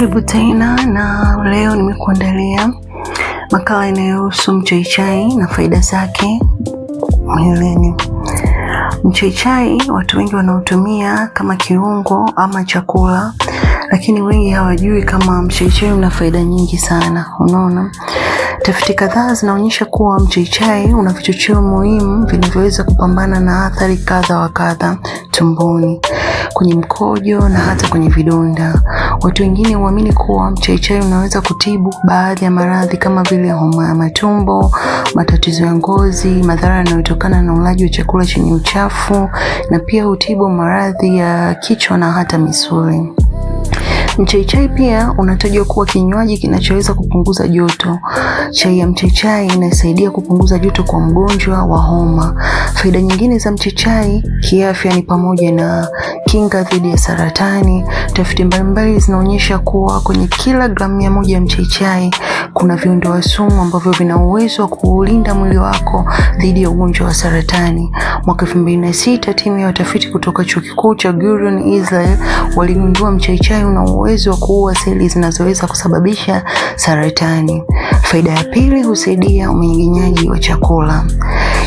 Karibu tena, na leo nimekuandalia makala inayohusu mchaichai na faida zake mwilini. Mchaichai watu wengi wanaotumia kama kiungo ama chakula, lakini wengi hawajui kama mchaichai una faida nyingi sana. Unaona? Tafiti kadhaa zinaonyesha kuwa mchaichai una vichocheo muhimu vinavyoweza kupambana na athari kadha wa kadha tumboni, kwenye mkojo na hata kwenye vidonda. Watu wengine huamini kuwa mchaichai unaweza kutibu baadhi ya maradhi kama vile homa ya matumbo, matatizo ya ngozi, madhara yanayotokana na ulaji wa chakula chenye uchafu, na pia hutibu maradhi ya kichwa na hata misuli. Mchaichai pia unatajwa kuwa kinywaji kinachoweza kupunguza joto. Chai ya mchaichai inasaidia kupunguza joto kwa mgonjwa wa homa. Faida nyingine za mchaichai kiafya ni pamoja na kinga dhidi ya saratani. Tafiti mbalimbali zinaonyesha kuwa kwenye kila gramu 100 ya mchaichai kuna viondoa sumu ambavyo vina uwezo wa kuulinda mwili wako dhidi ya ugonjwa wa saratani. Mwaka 2006 timu ya watafiti kutoka chuo kikuu cha Guron, Israel waligundua mchaichai una uwezo wa kuua seli zinazoweza kusababisha saratani. Faida ya pili, husaidia umeng'enyaji wa chakula.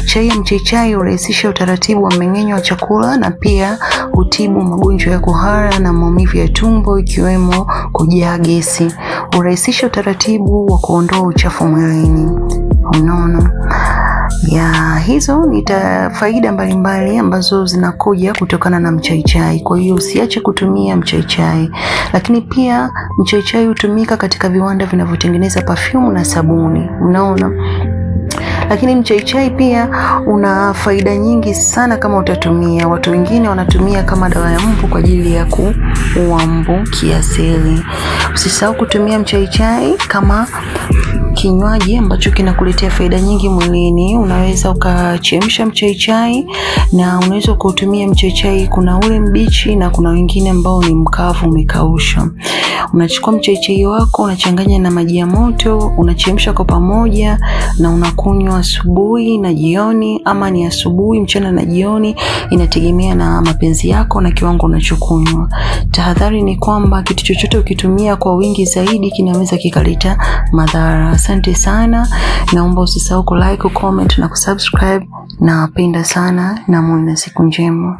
Chai ya mchaichai hurahisisha utaratibu wa mmeng'enyo wa chakula na pia hutibu magonjwa ya kuhara na maumivu ya tumbo ikiwemo kujaa gesi. Hurahisisha utaratibu wa kuondoa uchafu mwilini. Unaona? Hizo ni faida mbalimbali ambazo zinakuja kutokana na mchaichai. Kwa hiyo usiache kutumia mchaichai. Lakini pia mchaichai hutumika katika viwanda vinavyotengeneza perfume na sabuni. Unaona? Lakini mchaichai pia una faida nyingi sana kama utatumia. Watu wengine wanatumia kama dawa ya mbu kwa ajili ya kuua mbu kiasili. Usisahau kutumia mchaichai kama kinywaji ambacho kinakuletea faida nyingi mwilini. Unaweza ukachemsha mchaichai na unaweza kutumia mchaichai, kuna ule mbichi na kuna wengine ambao ni mkavu umekaushwa. Unachukua mchaichai wako, unachanganya na maji ya moto, unachemsha kwa pamoja na unakunywa asubuhi na jioni, ama ni asubuhi, mchana na jioni, inategemea na mapenzi yako na kiwango unachokunywa. Tahadhari ni kwamba kitu chochote ukitumia kwa wingi zaidi kinaweza kikaleta madhara. Asante sana. Naomba usisahau ku like, comment na kusubscribe. Napenda sana na muwe na siku njema.